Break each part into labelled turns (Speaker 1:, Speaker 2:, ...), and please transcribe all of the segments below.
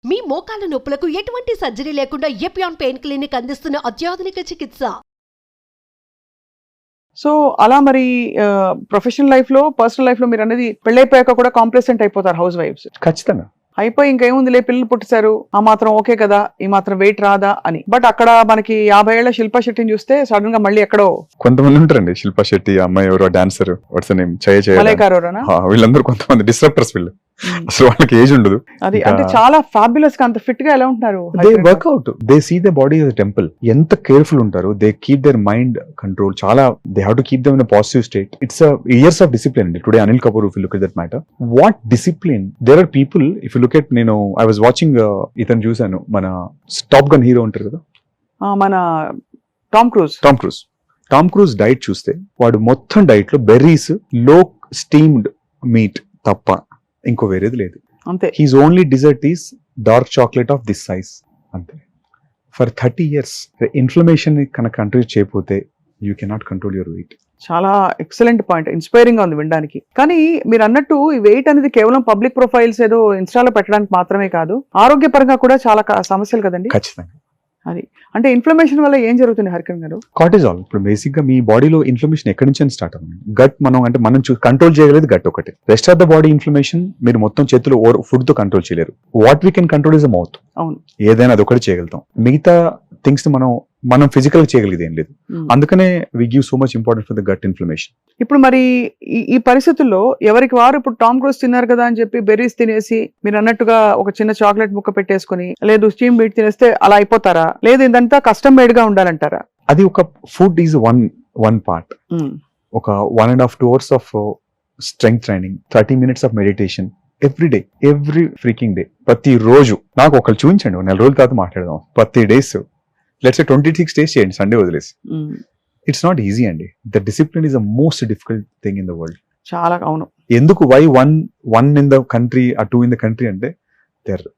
Speaker 1: మీ మోకాల నొప్పులకు ఎటువంటి సర్జరీ లేకుండా ఎపియాన్ పెయిన్ క్లినిక్ అందిస్తున్న అత్యాధునిక చికిత్స.
Speaker 2: సో అలా మరి ప్రొఫెషనల్ లైఫ్ లో పర్సనల్ లైఫ్ లో మీరు అనేది పెళ్ళైపోయాక కూడా కాంప్లెసెంట్ అయిపోతారు హౌస్ వైఫ్స్.
Speaker 3: ఖచ్చితంగా
Speaker 2: అయిపోయి ఇంకేముందిలే పిల్లలు పుట్టిసారు ఆ మాత్రం ఓకే కదా ఈ మాత్రం వెయిట్ రాదా అని. బట్ అక్కడ మనకి 50 ఏళ్ల శిల్పా శెట్టిని చూస్తే సడన్ గా మళ్ళీ ఎక్కడో
Speaker 3: కొంతమంది ఉంటారండి. శిల్పా శెట్టి అమ్మాయి ఎవరో డాన్సర్ వాట్స్ నేమ్
Speaker 2: మలైకారోనా
Speaker 3: వీళ్ళందరూ కొంతమంది డిస్ట్రప్టర్స్ వీళ్ళు. అసలు వాళ్ళకి ఏజ్ ఉండదు.
Speaker 2: అది అంటే చాలా ఫ్యాబులస్ గా అంత ఫిట్ గా ఎలా ఉంటారు.
Speaker 3: They workout, they see the body as temple. ఎంత కేర్ఫుల్ ఉంటారు. They keep their mind control. చాలా they have to keep them in positive state. It's years of discipline అండి. Today Anil Kapoor if you look at that matter, what discipline. There are people if you look at, నేను I was watching ఇతను చూసాను, మన top gun hero ఉంటారు కదా
Speaker 2: మన
Speaker 3: Tom cruise diet చూస్తే వాడు మొత్తం డైట్ లో బెర్రీస్, లో స్టీమ్డ్ మీట్ తప్ప ఇంకో వేరేది లేదు.
Speaker 2: అంతే.
Speaker 3: He's only dessert is dark chocolate of this size. అంతే. ఫర్ 30 years ఇన్ఫ్లమేషన్ కనుక కంట్రోల్ చేయకపోతే you cannot control your weight.
Speaker 2: చాలా ఎక్సలెంట్ పాయింట్, ఇన్స్పైరింగ్ గా ఉంది వినడానికి. కానీ మీరు అన్నట్టు ఈ వెయిట్ అనేది కేవలం పబ్లిక్ ప్రొఫైల్స్ ఏదో ఇన్స్టాలో పెట్టడానికి మాత్రమే కాదు, ఆరోగ్యపరంగా కూడా చాలా సమస్యలు కదండి.
Speaker 3: ఖచ్చితంగా.
Speaker 2: అది అంటే ఇన్ఫ్లమేషన్ వల్ల ఏం జరుగుతుంది హరికన్ గారు?
Speaker 3: కార్టిజాల్. ఇప్పుడు బేసిక్ గా మీ బాడీలో ఇన్ఫ్లమేషన్ ఎక్కడి నుంచి స్టార్ట్ అవుతుంది? గట్. మనం కంట్రోల్ చేయగలేదు గట్ ఒకటి. Rest of the body inflammation మీరు మొత్తం చేతులు ఫుడ్ తో కంట్రోల్ చేయలేరు. What we can control is the mouth.
Speaker 2: అవును.
Speaker 3: ఏదైనా అది ఒకటి చేయగలుగుతాం. మిగతా థింగ్స్ మనం ఫిజికల్ గా చేయగలిగేది ఏం లేదు. అందుకనే we give so much importance for the gut inflammation.
Speaker 2: ఇప్పుడు మరి ఈ పరిస్థితుల్లో ఎవరికి వారు ఇప్పుడు టామ్ క్రూజ్ తిన్నారు కదా అని చెప్పి బెర్రీస్ తినేసి మీరు అన్నట్టుగా ఒక చిన్న చాక్లెట్ ముక్క పెట్టేసుకుని, లేదు స్టీమ్ బీట్ తినేస్తే అలా అయిపోతారా? లేదు ఇదంతా కస్టమ్ మేడ్ గా ఉండాలంటారా?
Speaker 3: అది ఒక ఫుడ్ ఈజ్ వన్ పార్ట్. ఒక 1.5-2 hours of strength training, 30 minutes of meditation every freaking day. ప్రతి రోజు నాకు ఒకళ్ళు చూపించండి, 4 రోజుల తర్వాత మాట్లాడదాం. 30 days, లెట్స్ సే 26 days చేయండి, సండే వదిలేసి. ఇట్స్ నాట్ ఈజీ అండి. The discipline is the most difficult thing in the world.
Speaker 2: చాలా. అవును.
Speaker 3: ఎందుకు why one in the country, 2 in the country అంటే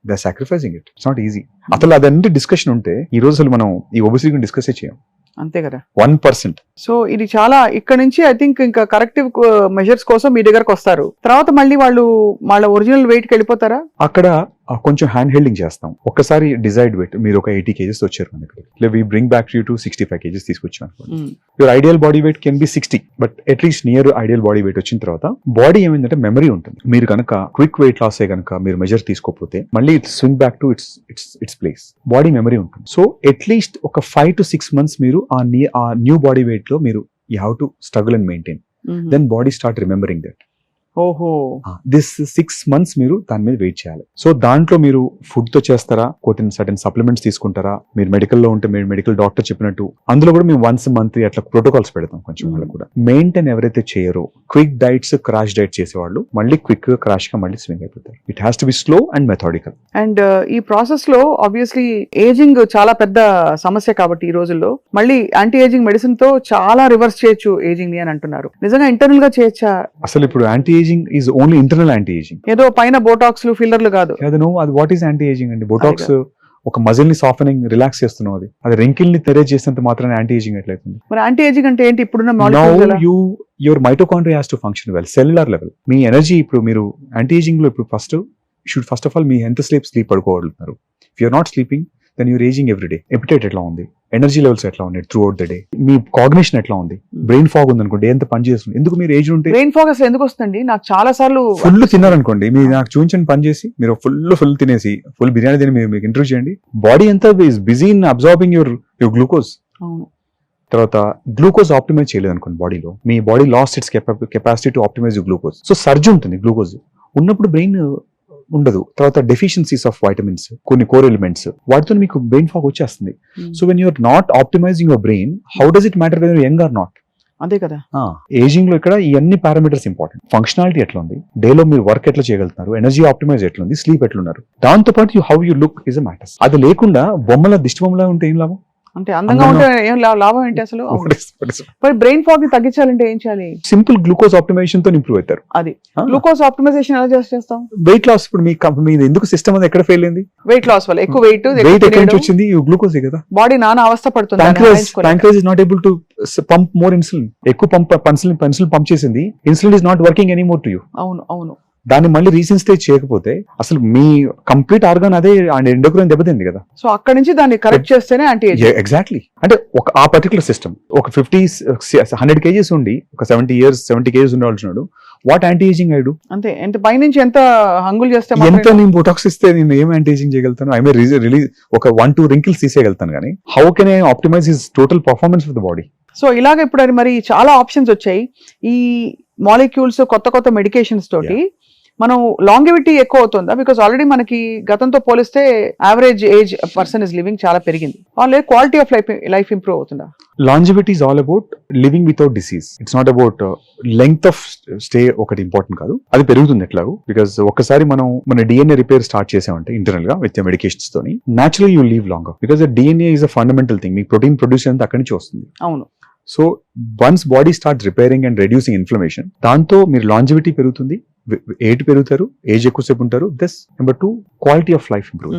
Speaker 3: they're sacrificing it. It's not easy. అసలు అదంటే discussion ఉంటే ఈ రోజు అసలు మనం ఈ ఒబెసిటీ గురించి డిస్కస్ చేయం.
Speaker 2: అంతే కదా.
Speaker 3: 1%.
Speaker 2: సో ఇది చాలా ఇక్కడ నుంచి ఐ థింక్ ఇంకా కరెక్టివ్ మెజర్స్ కోసం మీ దగ్గరకు వస్తారు. తర్వాత మళ్ళీ వాళ్ళ ఒరిజినల్ వెయిట్ కి వెళ్ళిపోతారా?
Speaker 3: అక్కడ కొంచెం హ్యాండ్ హెల్డింగ్ చేస్తాం. ఒక్కసారి డిసైడ్ వెయిట్ మీరు ఒక 80 kgs వచ్చారు మన దగ్గర, we bring back you to 65 kgs తీసుకొచ్చాం. Your ideal body weight can be 60, but at least near ideal body weight వచ్చిన తర్వాత బాడీ ఏమైందంటే మెమరీ ఉంటుంది. మీరు కనుక క్విక్ వెయిట్ లాస్ కనుక మీరు మెజర్ తీసుకోకపోతే మళ్ళీ it swing back to its place. Body memory ఉంటుంది. సో అట్లీస్ట్ ఒక 5 to 6 months మీరు ఆ న్యూ బాడీ వెయిట్ లో మీరు you have to struggle and maintain. Then body start remembering that.
Speaker 2: ఓహో.
Speaker 3: దిస్ 6 months మీరు దాని మీద వెయిట్ చేయాలి. సో దాంట్లో మీరు ఫుడ్ తో చేస్తారా, సర్టెన్ సప్లిమెంట్స్ తీసుకుంటారా, మీరు మెడికల్ లో ఉంటే మీరు మెడికల్ డాక్టర్ చెప్పినట్టు అందులో కూడా మేము once a month అట్లా ప్రోటోకాల్స్ పెడతాం. కొంచెం వాళ్ళకి కూడా మెయింటైన్ ఎవరైతే చేయరో, క్విక్ డైట్స్, క్రాష్ డైట్ చేసేవాళ్ళు మళ్ళీ క్విక్ గా క్రాష్ గా మళ్ళీ స్వింగ్ అయిపోతారు. It has to be slow and methodical.
Speaker 2: And ఈ ప్రాసెస్ లో ఆబ్వియస్లీ ఏజింగ్ చాలా పెద్ద సమస్య కాబట్టి ఈ రోజుల్లో మళ్ళీ యాంటీ ఏజింగ్ మెడిసిన్ తో చాలా రివర్స్ చేయొచ్చు ఏజింగ్ ని అని అంటున్నారు. నిజంగా ఇంటర్నల్ గా చేయొచ్చా?
Speaker 3: అసలు ఇప్పుడు anti ageing is only internal anti-aging.
Speaker 2: ఏదో పైన బోటాక్స్లు ఫిల్లర్లు కాదు.
Speaker 3: అది వాట్ ఈస్ యాంటీ-ఏజింగ్ అండి? బోటాక్స్ ఒక మజిల్ ని సాఫ్టనింగ్, రిలాక్స్ చేస్తున్నాం. అది రింకిల్ ని తెరేజ్ చేసినంత మాత్రాన యాంటీ-ఏజింగ్ ఎట్లయితుంది?
Speaker 2: మరి యాంటీ-ఏజింగ్ అంటే ఏంటి? ఇప్పుడున్న
Speaker 3: your mitochondria has to function well, cellular level. Me energy ఇప్పుడు మీరు యాంటీ-ఏజింగ్ లో ఇప్పుడు ఫస్ట్ ఆఫ్ ఆల్ మీ ఎంత స్లీప్ పడుకోగలుగుతున్నారు. If you're not sleeping then you're ageing every day. Appetite ఎట్లా ఉంది, ఎనర్జీ లెవెల్స్ ఎట్లా ఉన్నాయి త్రూ అవుట్ ద డే, మీ కాగ్నిషన్ ఎట్లా ఉంది, బ్రెయిన్ ఫాగ్ ఉంది అనుకోండి, ఎంత పని చేస్తుంది. ఎందుకు మీరు ఏజ్ ఉంటే
Speaker 2: బ్రెయిన్ ఫాగ్ అసలు ఎందుకు వస్తుంది? నాకు చాలా సార్లు
Speaker 3: ఫుల్ తిన్నారనుకోండి, మీరు నాకు చూపించండి పని చేసి, మీరు ఫుల్ తినేసి ఫుల్ బిర్యానీ తిని మీరు ఇంటర్వ్యూ చేయండి, బాడీ ఎంత busy in absorbing your glucose. తర్వాత గ్లూకోజ్ ఆప్టిమైజ్ చేయలేదు అనుకోండి బాడీలో, మీ body lost its capacity to optimise glucose. So surge ఉంటుంది గ్లూకోజ్ ఉన్నప్పుడు, బ్రెయిన్ ఉండదు. తర్వాత డెఫిషియన్సీస్ ఆఫ్ వైటమిన్స్, కొన్ని కోర్ ఎలిమెంట్స్, వాటితో మీకు బ్రెయిన్ ఫాగ్ వచ్చేస్తుంది. So when you're not optimising your brain, how does it matter whether young or not?
Speaker 2: అంతే కదా.
Speaker 3: ఏజింగ్ లో ఇక్కడ ఈ అన్ని పారామీటర్స్ ఇంపార్టెంట్. ఫంక్షనాలిటీ ఎట్లా ఉంది, డేలో మీరు వర్క్ ఎట్లా చేయగలుగుతున్నారు, ఎనర్జీ ఆప్టిమైజ్ ఎట్లా ఉంది, స్లీప్ ఎట్లున్నారు, దాంతో పాటు how you look is a matters. అది లేకుండా దిష్టి బొమ్మలా ఉంటే ఏం లాభం?
Speaker 2: అంటే అందంగా ఉంటే ఏం లాభం ఏంటి అసలు? మరి బ్రెయిన్ ఫాగ్ ని తగ్గించాలంటే ఏం చేయాలి?
Speaker 3: సింపుల్ గ్లూకోజ్ ఆప్టిమైజేషన్ తో ఇంప్రూవ్ అవుతారు.
Speaker 2: అది గ్లూకోజ్ ఆప్టిమైజేషన్ ఎలా చేస్తాం?
Speaker 3: Weight loss. ఇప్పుడు మీ ఎందుకు సిస్టమ్ అది ఎక్కడ ఫెయిల్ అయింది?
Speaker 2: వెయిట్ లాస్ వల్ల. ఎక్కువ వెయిట్
Speaker 3: ఎక్కడి నుంచి వచ్చింది? గ్లూకోజ్ కదా.
Speaker 2: బాడీ నానా అవస్థ పడుతుంది.
Speaker 3: Pancreas is not able to pump more insulin. ఎక్కువ పంప్ చేసింది, insulin is not working anymore to you.
Speaker 2: అవును.
Speaker 3: దాన్ని మళ్ళీ రీసెన్సిటైజ్ చేయకపోతే అసలు మీ కంప్లీట్ ఆర్గాన్ అదే ఎండోక్రైన్ దెబ్బతింది కదా.
Speaker 2: సో అక్కడ నుంచి దాన్ని కరెక్ట్ చేస్తేనే యాంటీ ఏజింగ్.
Speaker 3: ఎగ్జాక్ట్లీ. అంటే ఒక ఆ పర్టికులర్ సిస్టమ్ ఒక 100 kgs ఉండి ఒక 70 kgs ఉండవలసినాడు, what anti ageing I do?
Speaker 2: అంతే, ఎంత పైనుంచి ఎంత హంగులు చేస్తే
Speaker 3: ఎంత నేను బోటాక్స్ ఇస్తే నేను ఏం యాంటీ ఏజింగ్ చేయగలుగుతాను? ఐ మే రిలీజ్ ఒక 1-2 wrinkles తీసేయగలుగుతాను, కానీ how can I optimise his total performance of the body?
Speaker 2: So ఇలాగ ఇప్పుడు అది మరి చాలా ఆప్షన్స్ వచ్చాయి ఈ మాలిక్యూల్స్, కొత్త మెడికేషన్స్ తోటి. మనం లాంగివిటీ ఎక్కువ అవుతుందా? బికాస్ ఆల్రెడీ మనకి గతంతో పోలిస్తే average age person is living చాలా పెరిగింది. వాళ్ళే క్వాలిటీ ఆఫ్ లైఫ్ ఇంప్రూవ్ అవుతుందా?
Speaker 3: Longevity is all about living without disease. It's not about length of stay ఒకటి ఇంపార్టెంట్ కాదు, అది పెరుగుతుంది ఎట్లాగో. బికాస్ ఒక్కసారి మనం మన డిఎన్ఏ రిపేర్ స్టార్ట్ చేసామంటే ఇంటర్నల్ గా విత్ మెడికేషన్స్ తోని naturally you leave longer. Because DNA is a fundamental thing. Me protein produce అంతా అక్కడి నుంచి వస్తుంది.
Speaker 2: అవును.
Speaker 3: So once body start repairing and reducing inflammation, దాంతో మీరు లాంజివిటీ పెరుగుతుంది, ఏజ్ పెరుగుతారు, ఏజ్ ఎక్కువసేపు ఉంటారు. This number 2, quality of life improve.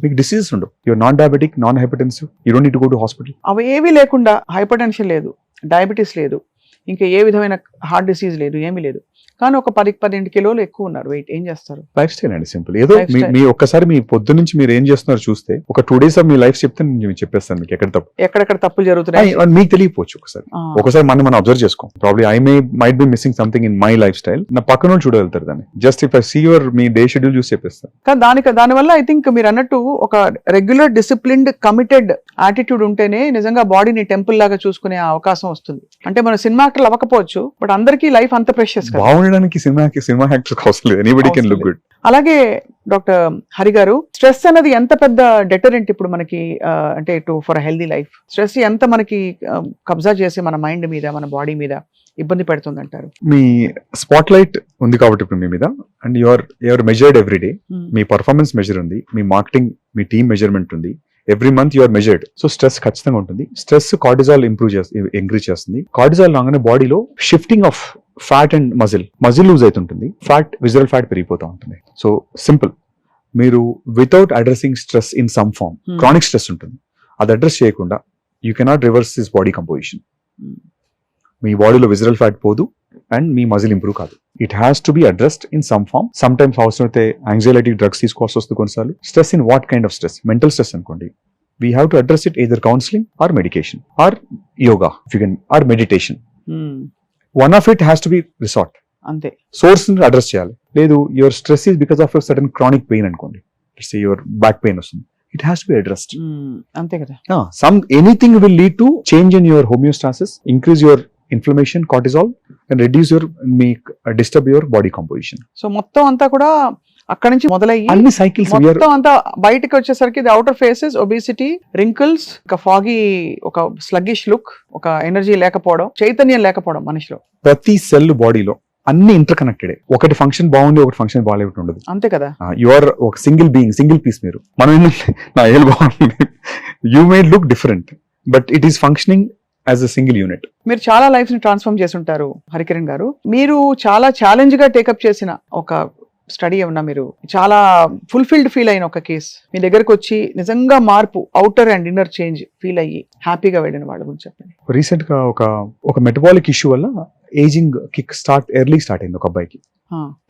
Speaker 3: మీకు డిసీజెస్ ఉండవు. You're non diabetic, non hypertensive, you don't need to go to hospital.
Speaker 2: అవి ఏవి లేకుండా హైపర్ టెన్షన్ లేదు, డయాబెటీస్ లేదు, ఇంకా ఏ విధమైన హార్ట్ డిసీజ్ లేదు, ఏమీ లేదు, కానీ ఒక 10-12 కిలోలు ఎక్కువ ఉన్నారు వెయిట్. ఏం చేస్తారు?
Speaker 3: లైఫ్ స్టైల్ అండి, సింపుల్. ఏదో మీ ఒక్కసారి మీ పొద్దు నుంచి మీరు ఏం చేస్తున్నారు చూస్తే ఒక 2 days ఆఫ్ మీ లైఫ్ చెప్తే నేను చెప్పేస్తాను మీకు ఎక్కడెక్కడ
Speaker 2: తప్పులు జరుగుతున్నాయి
Speaker 3: మీకు తెలియకపోవచ్చు. ఒకసారి మనం అబ్జర్వ్ చేసుకోం. Probably I might be missing something in my life style. నా పక్కన వాళ్ళు చూడగలుగుతారు దాన్ని. Just if I see your మీ డే షెడ్యూల్ చూసి చెప్పేస్తాను.
Speaker 2: కానీ దానివల్ల ఐ థింక్ మీరు అన్నట్టు ఒక రెగ్యులర్ డిసిప్లిన్డ్ కమిటెడ్ యాటిట్యూడ్ ఉంటేనే నిజంగా బాడీని టెంపుల్ లాగా చూసుకునే అవకాశం వస్తుంది. అంటే మన సినిమా యాక్టర్లు అవ్వకపోవచ్చు, బట్ అందరికీ లైఫ్ అంత ప్రెషియస్.
Speaker 3: బాగుండడానికి సినిమా యాక్టర్స్ అవసరం లేదు. Anybody can look good.
Speaker 2: అలాగే డాక్టర్ హరి గారు, స్ట్రెస్ అనేది ఎంత పెద్ద డెటరెంట్ ఇప్పుడు మనకి, అంటే ఫర్ హెల్దీ లైఫ్ స్ట్రెస్ ఎంత మనకి కబ్జా చేసి మన మైండ్ మీద, మన బాడీ మీద ఇబ్బంది పెడుతుంది అంటారు?
Speaker 3: మీ స్పాట్ లైట్ ఉంది కాబట్టి ఇప్పుడు మీ మీద, and your measured every day. మీ పర్ఫార్మెన్స్ మెజర్ ఉంది, మీ మార్కెటింగ్, మీ టీమ్ మెజర్మెంట్ ఉంది. Every month you're measured. So stress ఖచ్చితంగా ఉంటుంది. స్ట్రెస్ కార్టిజాల్ ఇంక్రీజ్ చేస్తుంది. కార్టిజాల్ లాగానే బాడీలో shifting of fat and muscle loose అవుతుంటుంది, ఫ్యాట్ విజరల్ ఫ్యాట్ పెరిగిపోతూ ఉంటుంది. సో సింపుల్, మీరు without addressing stress in some form, chronic stress ఉంటుంది, అది అడ్రస్ చేయకుండా you cannot reverse this body composition. మీ బాడీలో విజరల్ ఫ్యాట్ పోదు అండ్ మీ మజిల్ ఇంప్రూవ్ కాదు. It has to be addressed in some form. Sometimes అవసరమైతే యాంగ్జైటీ డ్రగ్స్ తీసుకోవాల్సి వస్తుంది కొన్నిసార్లు. Stress in what kind of stress? Mental stress అనుకోండి, we have to address it either counseling or medication or yoga if you can, or meditation. One of it has to be resort.
Speaker 2: అంతే,
Speaker 3: source ని address చేయాలి. లేదు your stress is because of certain chronic pain అనుకోండి, your back pain వస్తుంది, it has to be addressed.
Speaker 2: అంతే కదా.
Speaker 3: Anything will lead to change in your homeostasis, increase your inflammation, cortisol, and reduce your disturb your body composition.
Speaker 2: So మొత్తం అంతా కూడా అక్కడ నుంచి మొదలయ్యి
Speaker 3: అన్ని సైకిల్స్
Speaker 2: మొత్తం అంతా బయటకు వచ్చేసరికి the outer faces obesity, wrinkles, ఒక ఫాగీ, ఒక స్లగ్గిష్ లుక్, ఒక ఎనర్జీ లేకపోవడం, చైతన్యం లేకపోవడం మనిషిలో.
Speaker 3: ప్రతి సెల్ బాడీలో అన్ని ఇంటర్ కనెక్టెడ్. ఒకటి ఫంక్షన్ బాగుంది, ఒకటి ఫంక్షన్ బాగాలేకుండా ఉండదు.
Speaker 2: అంతే కదా.
Speaker 3: యువర్ ఒక సింగిల్ బీయింగ్, సింగిల్ పీస్. మీరు మనం నా ఏళ్ళు బాగుంది, you may look different, but it is functioning as a single unit.
Speaker 2: మీరు చాలా లైఫ్ ని ట్రాన్స్ఫార్మ్ చేసి ఉంటారు హరికిరణ్ గారు. మీరు చాలా ఛాలెంజ్ గా టేకప్ చేసిన ఒక స్టడీ ఏమన్నా, మీరు చాలా ఫుల్ఫిల్డ్ ఫీల్ అయిన ఒక కేసు మీ దగ్గరకు వచ్చి నిజంగా మార్పు, outer and inner change feel అయ్యి హ్యాపీగా వెళ్ళిన వాళ్ళ గురించి చెప్పండి.
Speaker 3: రీసెంట్ గా ఒక మెటబాలిక్ ఇష్యూ వల్ల ఏజింగ్ కిక్ ఎర్లీ స్టార్ట్ అయింది ఒక అబ్బాయికి.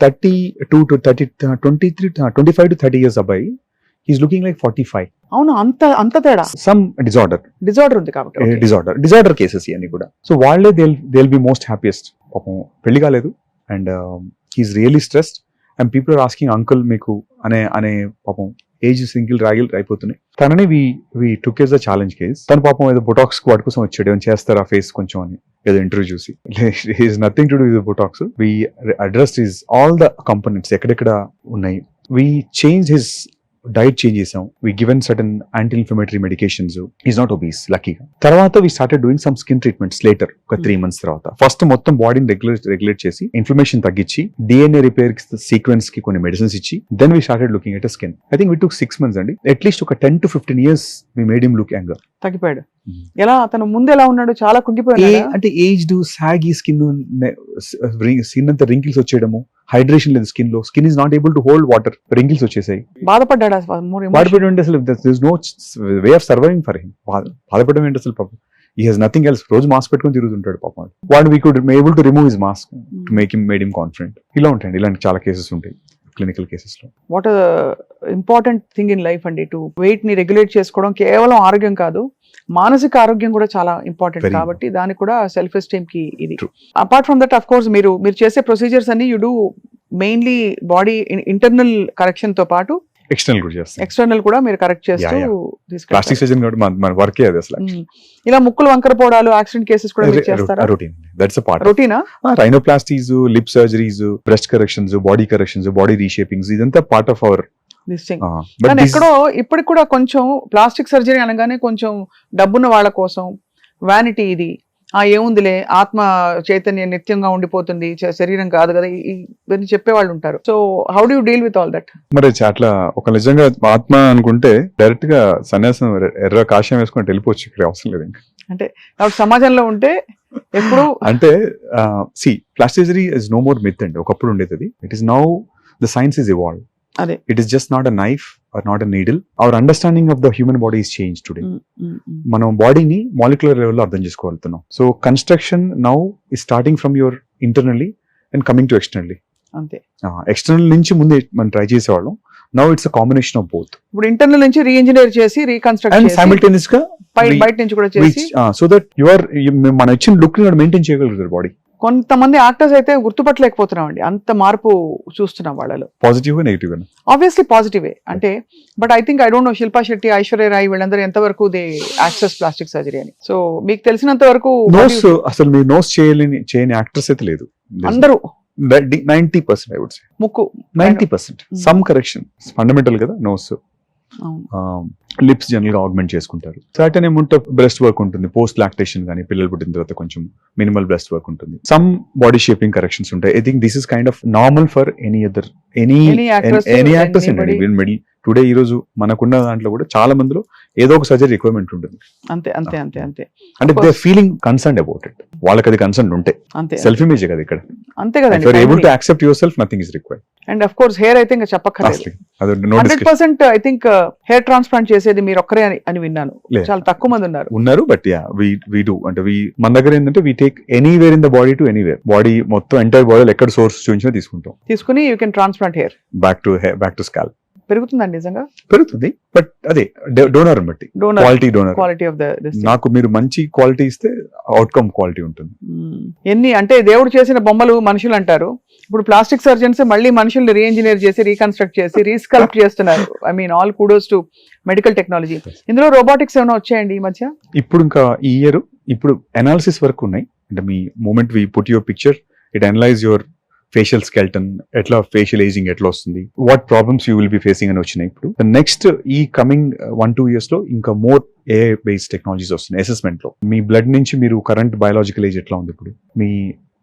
Speaker 3: 25 to 30 years అబ్బాయి, హీస్ లుకింగ్ లైక్ 45.
Speaker 2: అవును, అంత తేడా.
Speaker 3: సమ్ డిజార్డర్
Speaker 2: ఉంది కాబట్టి
Speaker 3: డిజార్డర్ కేసెస్ ఇవన్నీ కూడా. సో వాళ్ళే దే బి మోస్ట్ హ్యాపీయెస్ట్. పాపం పెళ్లి కాలేదు and he's really stressed and people are asking uncle మీకు అనే పాపం ఏజ్ సింగిల్ రాగిల్ అయిపోతున్నాయి. తనని we took as the challenge case. తన పాపం ఏదో బొటాక్స్ వాటి కోసం వచ్చాడు, ఏమైనా చేస్తారా ఫేస్ కొంచెం అని ఏదో ఇంటర్వ్యూ చూసి. Is nothing to do with botox. We addressed his all the components ఎక్కడెక్కడ ఉన్నాయి. We change his diet change చేసాం. We given certain anti inflammatory medications. Is not obese లక్కీగా. తర్వాత we started doing some skin treatments later, ఒక 3 months తర్వాత. First మొత్తం బాడీని regulate చేసి ఇన్ఫ్లమేషన్ తగ్గించి డిఎన్ఏ రిపేర్ సీక్వెన్స్ కి కొన్ని మెడిసిన్స్ ఇచ్చి then we started looking at skin. I think we took 6 months అండి. అట్లీస్ట్ ఒక 10 to 15 years we made him look younger.
Speaker 2: తగ్గిపోయాడు. ఎలా అతను ముందు ఎలా ఉన్నాడు? చాలా కుంగిపోయాడు.
Speaker 3: అంటే ఏజ్డ్ సాగి స్కిన్ అంతా రింకిల్స్ వచ్చేయడము, హైడ్రేషన్ లేదు స్కిన్ లో, skin is not able to hold water, wrinkles వచ్చేసాయి.
Speaker 2: బాధపడ్డాడు అసలు.
Speaker 3: No way of surviving for him. బాధపడడం ఏంటి అసలు? పాపం ఈ హెస్ నథింగ్ ఎల్స్, రోజు మాస్క్ పెట్టుకుని తిరుగుతుంటాడు పాపం. వాడు we could able to remove his mask to made him confident. ఇలా ఉంటాయండి, ఇలాంటి చాలా కేసెస్ ఉంటాయి క్లినికల్ కేసెస్ లో.
Speaker 2: What important thing in life అండి, టు వెయిట్ ని రెగ్యులేట్ చేసుకోవడం కేవలం ఆరోగ్యం కాదు, మానసిక ఆరోగ్యం కూడా చాలా ఇంపార్టెంట్.
Speaker 3: Very
Speaker 2: కాబట్టి దానికి కూడా సెల్ఫ్ ఎస్టీమ్ కి ఇది.
Speaker 3: True.
Speaker 2: Apart from that, of course మీరు చేసే ప్రొసీజర్స్ అన్ని you do mainly body internal correction తో పాటు
Speaker 3: ఎక్స్టర్నల్ కూడా చేస్తాం.
Speaker 2: ఎక్స్టర్నల్ కూడా మీరు కరెక్ట్ చేస్తూ
Speaker 3: Yeah,
Speaker 2: తీసుకెళ్తారు.
Speaker 3: ప్లాస్టిక్ సర్జన్ కాబట్టి మన వర్కే అది అసలు.
Speaker 2: ఇలా ముక్కులు వంకర పోవడాలు, యాక్సిడెంట్ కేసెస్ కూడా మీరు చేస్తారా?
Speaker 3: Routine, that's a part.
Speaker 2: రొటీనా?
Speaker 3: Rhinoplasties, lip surgeries, breast corrections, body corrections, body reshapings, ఇదంతా part of our.
Speaker 2: This thing. కానీ ఎక్కడో ఇప్పటికి కూడా కొంచెం ప్లాస్టిక్ సర్జరీ అనగానే కొంచెం డబ్బున్న వాళ్ళ కోసం వ్యానిటీ, ఇది ఏముందిలే, ఆత్మ చైతన్యం నిత్యంగా ఉండిపోతుంది, శరీరం కాదు కదా, ఇవన్నీ చెప్పేవాళ్ళు ఉంటారు. So how do you deal with all that?
Speaker 3: మరి అట్లా ఒక నిజంగా ఆత్మ అనుకుంటే డైరెక్ట్ గా సన్యాసం ఎర్ర కాషాయం వేసుకుని వెళ్ళిపోవచ్చు, ఇక్కడ అవసరం లేదు ఇంకా.
Speaker 2: అంటే సమాజంలో ఉంటే ఎప్పుడు
Speaker 3: అంటే see plastic surgery is no more myth అండి. ఒకప్పుడు ఉండేది అది. It is now the science is evolve.
Speaker 2: అదే,
Speaker 3: it is just not a knife or not a needle. Our understanding of the human body is change today. మనం బాడీని molecular లెవెల్లో అర్థం చేసుకోగలుగుతున్నాం. So construction now is starting from your internally and coming to externally.
Speaker 2: అంతే,
Speaker 3: external నుంచి ముందే మనం try చేసేవాళ్ళం. Now it's a combination of both.
Speaker 2: ఇప్పుడు ఇంటర్నల్ నుంచి రీఇంజనీర్ చేసి రీకన్స్ట్రక్ట్
Speaker 3: అండ్
Speaker 2: చేసి
Speaker 3: సైమల్టేనియస్ గా
Speaker 2: బయట నుంచి కూడా చేసి,
Speaker 3: సో దట్ మనం ఇచ్చిన లుక్ ని మెయింటైన్ చేయగలుగుతారు బాడీ.
Speaker 2: కొంతమంది యాక్టర్స్ అయితే గుర్తుపట్టలేకపోతున్నాం అండి, అంత మార్పు చూస్తున్నాం వాళ్ళలో.
Speaker 3: పాజిటివ్ గా నెగిటివ్ గా?
Speaker 2: ఆబ్వియస్లీ పాజిటివే. అంటే but I think, I don't know, Shilpa Shetty, Aishwarya Rai వీళ్ళందరూ ఎంతవరకు దే యాక్సెస్ ప్లాస్టిక్ సర్జరీ అని. సో మీకు తెలిసినంత వరకు
Speaker 3: నోస్, అసలు మీరు నోస్ చేయని యాక్టర్స్ అయితే లేదు.
Speaker 2: అందరూ
Speaker 3: 90% I would say.
Speaker 2: ముక్కు
Speaker 3: 90%. సమ్ కరెక్షన్ ఫండమెంటల్ కదా నోస్. లిప్స్ జనరల్ గా ఆగ్మెంట్ చేసుకుంటారు. Certain amount of breast work ఉంటుంది. పోస్ట్ లాక్టేషన్ కానీ పిల్లలు పుట్టిన తర్వాత కొంచెం మినిమల్ బ్రెస్ట్ వర్క్ ఉంటుంది. సమ్ బాడీ షేపింగ్ కరెక్షన్స్ ఉంటాయి. I think this is kind of normal for any actors అండి. టుడే ఈ రోజు మనకున్న దాంట్లో కూడా చాలా మందిలో ఏదో ఒక సర్జరీ రిక్వైర్మెంట్ ఉంటుంది.
Speaker 2: అంతే అంతే అంతే అంతే.
Speaker 3: అంటే they feeling concern about it. వాళ్ళకి అది కన్సర్న్ ఉంటే
Speaker 2: అంతే.
Speaker 3: సెల్ఫ్ ఇమేజ్ కదా ఇక్కడ.
Speaker 2: అంతే కదండి.
Speaker 3: You are able to accept yourself, nothing is required.
Speaker 2: And of course hair అయితే ఇంకా చెప్పక్కర్లేదు. 100% ఐ థింక్ హెయిర్ ట్రాన్స్ప్లాంట్ చేసేది మీరు ఒక్కరే అని విన్నాను. చాలా తక్కువ మంది ఉన్నారు.
Speaker 3: But ya we do. అంటే మన దగ్గర ఏంటంటే we take anywhere in the body to anywhere. Body మొత్తం ఎంటైర్ బాడీలో ఎక్కడ సోర్స్ చూపించినా తీసుకుని you can transplant hair back to scalp. పెరుగుతుందండి నిజంగా? పెరుగుతుంది, బట్ అదే డోనర్ బట్టి, క్వాలిటీ ఆఫ్ ద. నాకు మీరు మంచి క్వాలిటీ ఇస్తే అవుట్కమ్ క్వాలిటీ ఉంటుంది. ఎన్ని అంటే దేవుడు చేసిన బొమ్మలు మనుషులు అంటారు. ఇప్పుడు ప్లాస్టిక్ సర్జన్స్ మళ్ళీ మనుషుల్ని రీఇంజనీర్ చేసి రీకన్స్ట్రక్ట్ చేసి రీస్కల్ప్ట్ చేస్తున్నారు. I mean all kudos to medical technology. ఇందులో రోబోటిక్స్ ఏమైనా వచ్చాయండి ఈ మధ్య? ఇప్పుడు ఇంకా ఈ ఇయర్ ఇప్పుడు అనాలిసిస్ వరకు ఉన్నాయి. అంటే మీ moment we put your picture, it analyse your facial skeleton, ఎట్లా ఫేషియల్ ఏజింగ్ ఎట్లా వస్తుంది, what problems you will be facing అని వచ్చినాయి. ఇప్పుడు నెక్స్ట్ ఈ కమింగ్ 1-2 years లో ఇంకా మోర్ AI బేస్డ్ టెక్నాలజీస్ వస్తున్నాయి అసెస్మెంట్ లో. మీ బ్లడ్ నుంచి మీరు కరెంట్ బయాలజికల్ ఏజ్ ఎట్లా ఉంది, ఇప్పుడు మీ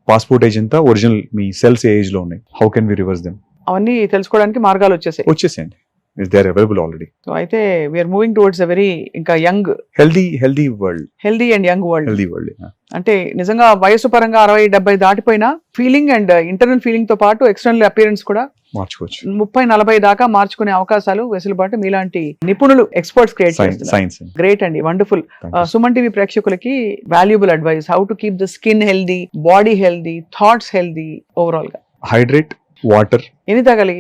Speaker 3: పాస్పోర్ట్ ఏజ్ ఎంత, ఒరిజినల్ మీ సెల్స్ ఏజ్ లో ఉన్నాయి, how can we reverse them, అవన్నీ తెలుసుకోవడానికి మార్గాలు వచ్చేసాయండి. They are available already. So అయితే we are moving towards a very ఇంకా young healthy world. Healthy and young world. Yeah. అంటే నిజంగా వయసు పరంగా 60-70 దాటిపోయినా ఫీలింగ్ అండ్ ఇంటర్నల్ ఫీలింగ్ తో పాటు ఎక్స్టర్నల్ అపియరెన్స్ కూడా మార్చుకోవచ్చు. 30-40 దాకా మార్చుకునే అవకాశాలు వెసులుబాటు మీలాంటి నిపుణులు, ఎక్స్పర్ట్స్ క్రియేట్ చేస్తున్నారు. గ్రేట్ అండి, వండర్ఫుల్. సుమన్ టీవీ ప్రేక్షకులకి valuable advice, how to keep the skin healthy, body healthy, thoughts healthy, overall గా. హైడ్రేట్, వాటర్ ఎన్ని తాగాలి?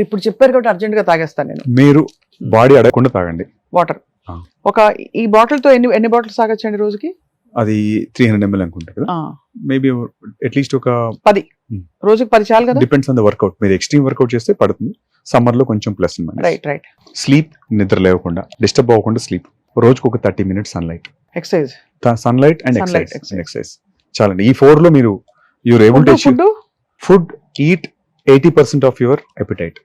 Speaker 3: ఇప్పుడు చెప్పారు కాబట్టి అర్జెంట్ గా తాగేస్తాను నేను. మీరు బాడీ అడగకుండా తాగండి వాటర్. ఈ బాటిల్ తో ఎన్ని బాటిల్స్ తాగొచ్చండి రోజుకి? అది 300 ml అనుకుంటా కదా. మేబీ అట్లీస్ట్ ఒక 10 రోజుకి 10 చాలు కదా. Depends on the work out. మీరు ఎక్స్ట్రీమ్ వర్కౌట్ చేస్తే పడుతుంది. సమ్మర్ లో కొంచెం ప్లస్. రైట్. స్లీప్, నిద్ర లేకుండా, డిస్టర్బ్ అవ్వకుండా స్లీప్. రోజుకు ఒక 30 minutes sunlight, exercise, sunlight and exercise చాలండి. ఈ 4 లో మీరు you're able to food eat 80% of your appetite.